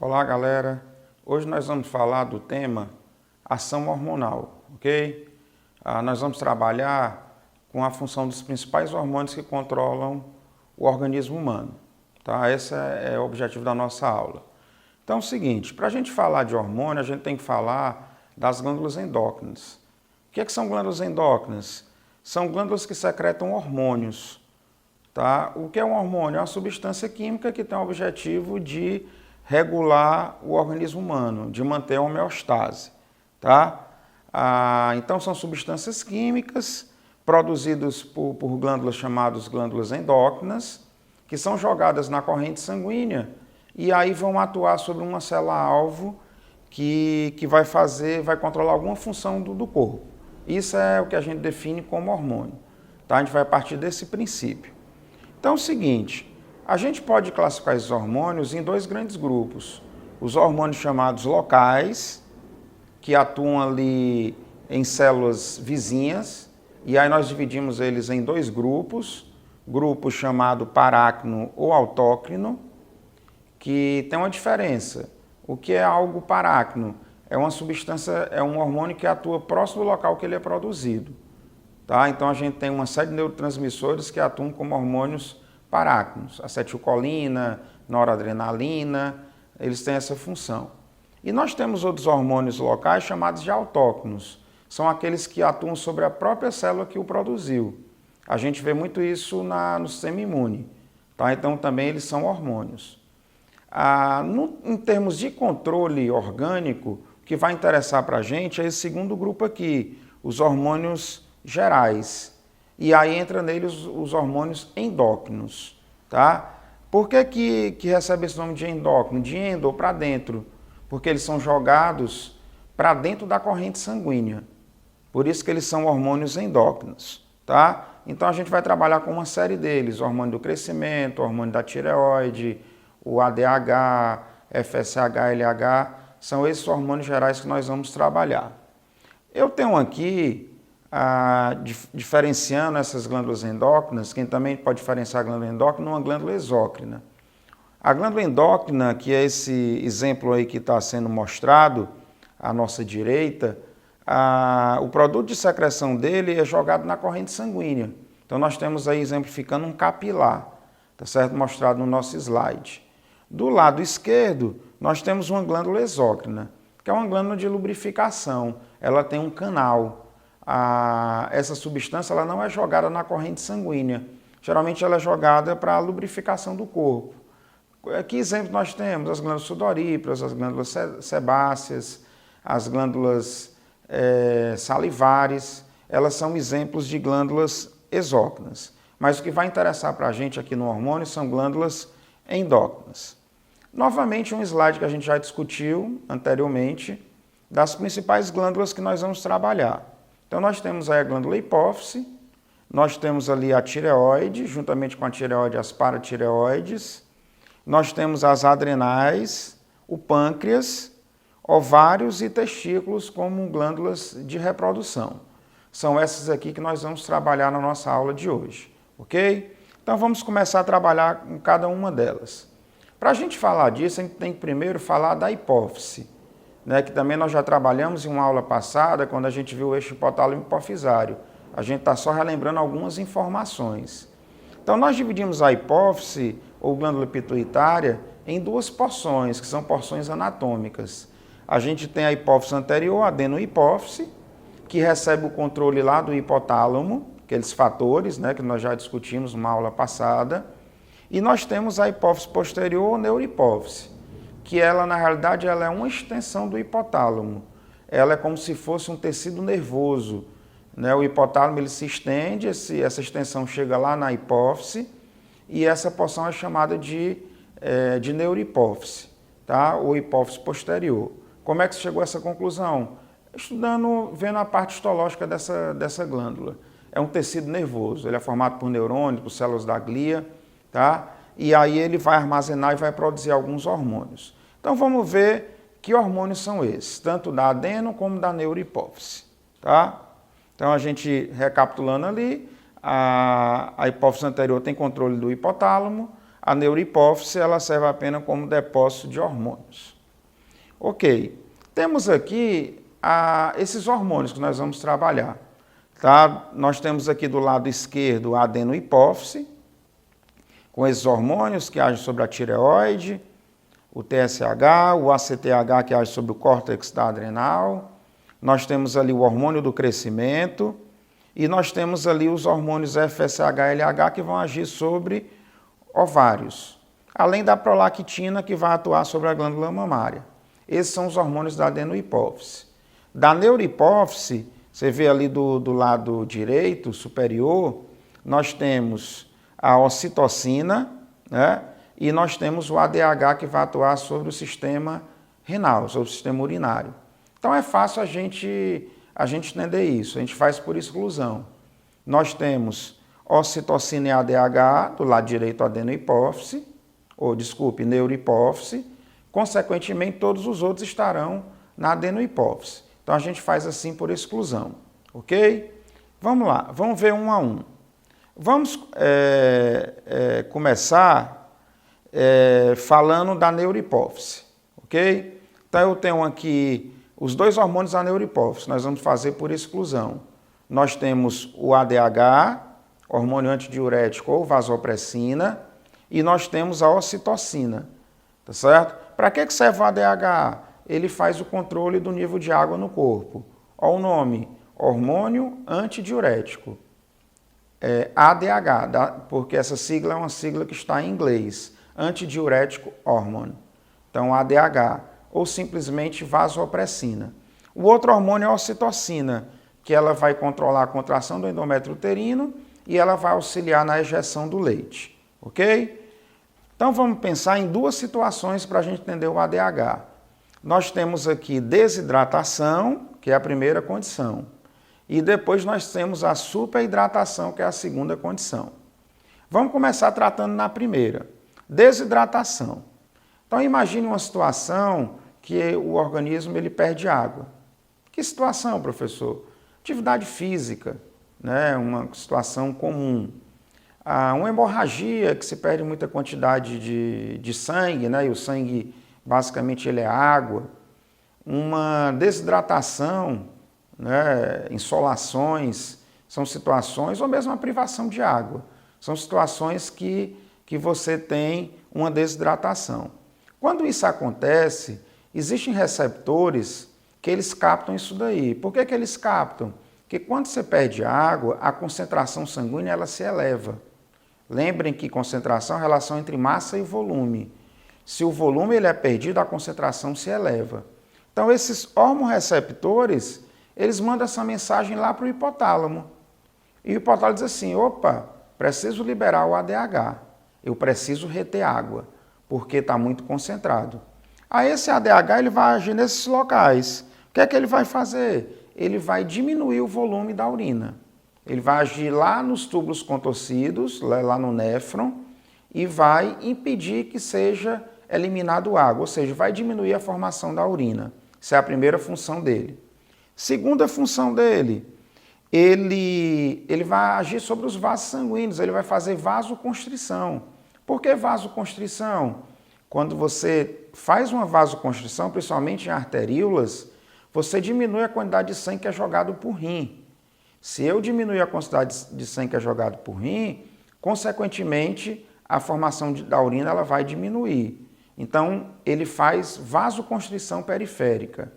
Olá, galera. Hoje nós vamos falar do tema ação hormonal, ok? Nós vamos trabalhar com a função dos principais hormônios que controlam o organismo humano, tá? Esse é o objetivo da nossa aula. Então é o seguinte, para a gente falar de hormônio, a gente tem que falar das glândulas endócrinas. O que são glândulas endócrinas? São glândulas que secretam hormônios, tá? O que é um hormônio? É uma substância química que tem o objetivo de regular o organismo humano, de manter a homeostase, tá? Então são substâncias químicas produzidas por glândulas chamadas glândulas endócrinas, que são jogadas na corrente sanguínea e aí vão atuar sobre uma célula-alvo que vai controlar alguma função do corpo. Isso é o que a gente define como hormônio, tá? A gente vai partir desse princípio. Então é o seguinte, a gente pode classificar esses hormônios em dois grandes grupos. Os hormônios chamados locais, que atuam ali em células vizinhas, e aí nós dividimos eles em dois grupos, grupo chamado parácrino ou autócrino, que tem uma diferença. O que é algo parácrino? É uma substância, é um hormônio que atua próximo do local que ele é produzido. Tá? Então a gente tem uma série de neurotransmissores que atuam como hormônios parácrinos, acetilcolina, noradrenalina, eles têm essa função. E nós temos outros hormônios locais chamados de autócrinos, são aqueles que atuam sobre a própria célula que o produziu. A gente vê muito isso no sistema imune, tá? Então também eles são hormônios. Em termos de controle orgânico, o que vai interessar para a gente é esse segundo grupo aqui, os hormônios gerais. E aí entra neles os hormônios endócrinos, tá? Por que recebe esse nome de endócrino? De endo, para dentro, porque eles são jogados para dentro da corrente sanguínea. Por isso que eles são hormônios endócrinos, tá? Então a gente vai trabalhar com uma série deles, o hormônio do crescimento, o hormônio da tireoide, o ADH, FSH, LH, são esses hormônios gerais que nós vamos trabalhar. Eu tenho aqui diferenciando essas glândulas endócrinas, quem também pode diferenciar a glândula endócrina, uma glândula exócrina. A glândula endócrina, que é esse exemplo aí que está sendo mostrado à nossa direita, o produto de secreção dele é jogado na corrente sanguínea. Então nós temos aí exemplificando um capilar, tá certo? Mostrado no nosso slide. Do lado esquerdo, nós temos uma glândula exócrina, que é uma glândula de lubrificação. Ela tem um canal. Essa substância ela não é jogada na corrente sanguínea. Geralmente ela é jogada para a lubrificação do corpo. Que exemplo nós temos? As glândulas sudoríparas, as glândulas sebáceas, as glândulas salivares. Elas são exemplos de glândulas exócrinas. Mas o que vai interessar para a gente aqui no hormônio são glândulas endócrinas. Novamente um slide que a gente já discutiu anteriormente, das principais glândulas que nós vamos trabalhar. Então nós temos aí a glândula hipófise, nós temos ali a tireoide, juntamente com a tireoide as paratireoides, nós temos as adrenais, o pâncreas, ovários e testículos como glândulas de reprodução. São essas aqui que nós vamos trabalhar na nossa aula de hoje, ok? Então vamos começar a trabalhar com cada uma delas. Para a gente falar disso, a gente tem que primeiro falar da hipófise, né, que também nós já trabalhamos em uma aula passada, quando a gente viu o eixo hipotálamo hipofisário. A gente está só relembrando algumas informações. Então, nós dividimos a hipófise, ou glândula pituitária, em duas porções, que são porções anatômicas. A gente tem a hipófise anterior, a adenohipófise, que recebe o controle lá do hipotálamo, aqueles fatores, né, que nós já discutimos numa aula passada. E nós temos a hipófise posterior, neurohipófise, que ela, na realidade, ela é uma extensão do hipotálamo. Ela é como se fosse um tecido nervoso, né? O hipotálamo ele se estende, essa extensão chega lá na hipófise, e essa porção é chamada de neurohipófise, tá? Ou hipófise posterior. Como é que se chegou a essa conclusão? Vendo a parte histológica dessa glândula. É um tecido nervoso, ele é formado por neurônios, por células da glia, tá? E aí ele vai armazenar e vai produzir alguns hormônios. Então vamos ver que hormônios são esses, tanto da adeno como da neurohipófise, tá? Então a gente recapitulando ali, a hipófise anterior tem controle do hipotálamo, a neurohipófise ela serve apenas como depósito de hormônios. Ok. Temos aqui esses hormônios que nós vamos trabalhar. Tá? Nós temos aqui do lado esquerdo a adenohipófise, com esses hormônios que agem sobre a tireoide, o TSH, o ACTH que age sobre o córtex da adrenal. Nós temos ali o hormônio do crescimento e nós temos ali os hormônios FSH e LH que vão agir sobre ovários, além da prolactina que vai atuar sobre a glândula mamária. Esses são os hormônios da adenohipófise. Da neurohipófise, você vê ali do lado direito, superior, nós temos a ocitocina, né? E nós temos o ADH que vai atuar sobre o sistema renal, sobre o sistema urinário. Então é fácil a gente entender isso, a gente faz por exclusão. Nós temos ocitocina e ADH, do lado direito adenohipófise, neurohipófise, consequentemente todos os outros estarão na adenohipófise. Então a gente faz assim por exclusão, ok? Vamos lá, vamos ver um a um. Vamos começar falando da neurohipófise, ok? Então eu tenho aqui os dois hormônios da neurohipófise, nós vamos fazer por exclusão. Nós temos o ADH, hormônio antidiurético ou vasopressina, e nós temos a ocitocina, tá certo? Para que serve o ADH? Ele faz o controle do nível de água no corpo. Olha o nome, hormônio antidiurético. ADH, porque essa sigla é uma sigla que está em inglês, antidiurético hormone. Então, ADH, ou simplesmente vasopressina. O outro hormônio é a ocitocina, que ela vai controlar a contração do endométrio uterino e ela vai auxiliar na ejeção do leite, ok? Então, vamos pensar em duas situações para a gente entender o ADH. Nós temos aqui desidratação, que é a primeira condição. E depois nós temos a superidratação, que é a segunda condição. Vamos começar tratando na primeira. Desidratação. Então imagine uma situação que o organismo ele perde água. Que situação, professor? Atividade física, né? Uma situação comum. Uma hemorragia, que se perde muita quantidade de sangue, né? E o sangue basicamente ele é água. Uma desidratação, né? Insolações, são situações, ou mesmo a privação de água, são situações que você tem uma desidratação. Quando isso acontece, existem receptores que eles captam isso daí. Por que eles captam? Porque quando você perde água, a concentração sanguínea ela se eleva. Lembrem que concentração é a relação entre massa e volume. Se o volume ele é perdido, a concentração se eleva. Então esses hormorreceptores eles mandam essa mensagem lá para o hipotálamo. E o hipotálamo diz assim, opa, preciso liberar o ADH, eu preciso reter água, porque está muito concentrado. Aí esse ADH ele vai agir nesses locais. O que é que ele vai fazer? Ele vai diminuir o volume da urina. Ele vai agir lá nos túbulos contorcidos, lá no néfron, e vai impedir que seja eliminado água, ou seja, vai diminuir a formação da urina. Essa é a primeira função dele. Segunda função dele, ele vai agir sobre os vasos sanguíneos, ele vai fazer vasoconstrição. Por que vasoconstrição? Quando você faz uma vasoconstrição, principalmente em arteríolas, você diminui a quantidade de sangue que é jogado por rim. Se eu diminuir a quantidade de sangue que é jogado por rim, consequentemente, a formação da urina ela vai diminuir. Então, ele faz vasoconstrição periférica.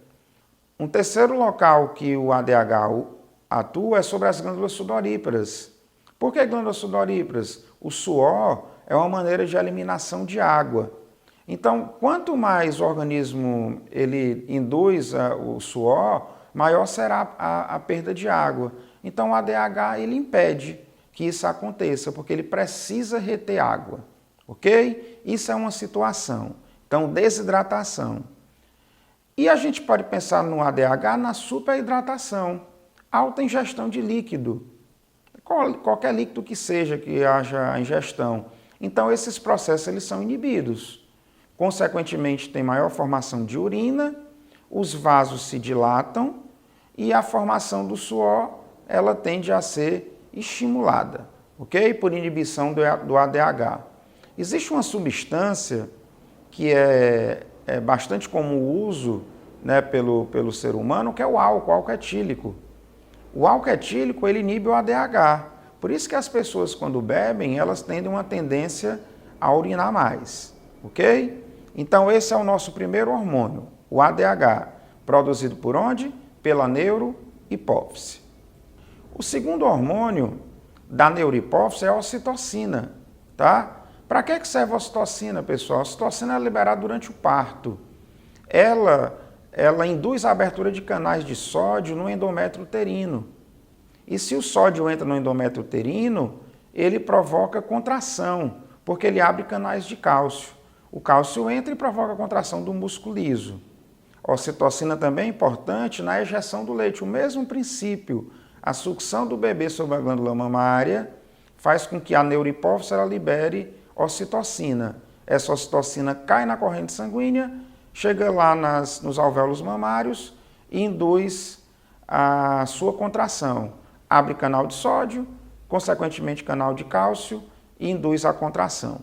Um terceiro local que o ADH atua é sobre as glândulas sudoríparas. Por que glândulas sudoríparas? O suor é uma maneira de eliminação de água. Então, quanto mais o organismo ele induz o suor, maior será a perda de água. Então, o ADH ele impede que isso aconteça, porque ele precisa reter água, ok? Isso é uma situação. Então, desidratação. E a gente pode pensar no ADH na superidratação, alta ingestão de líquido, qualquer líquido que seja que haja ingestão. Então, esses processos eles são inibidos. Consequentemente, tem maior formação de urina, os vasos se dilatam e a formação do suor ela tende a ser estimulada, ok? Por inibição do ADH. Existe uma substância que é é bastante comum o uso, né, pelo ser humano, que é o álcool etílico. O álcool etílico, ele inibe o ADH. Por isso que as pessoas, quando bebem, elas tendem uma tendência a urinar mais, ok? Então, esse é o nosso primeiro hormônio, o ADH, produzido por onde? Pela neurohipófise. O segundo hormônio da neurohipófise é a ocitocina, tá? Para que serve a ocitocina, pessoal? A ocitocina é liberada durante o parto. Ela induz a abertura de canais de sódio no endométrio uterino. E se o sódio entra no endométrio uterino, ele provoca contração, porque ele abre canais de cálcio. O cálcio entra e provoca a contração do músculo liso. A ocitocina também é importante na ejeção do leite, o mesmo princípio. A sucção do bebê sobre a glândula mamária faz com que a neurohipófise ela libere ocitocina. Essa ocitocina cai na corrente sanguínea, chega lá nos alvéolos mamários e induz a sua contração. Abre canal de sódio, consequentemente canal de cálcio e induz a contração.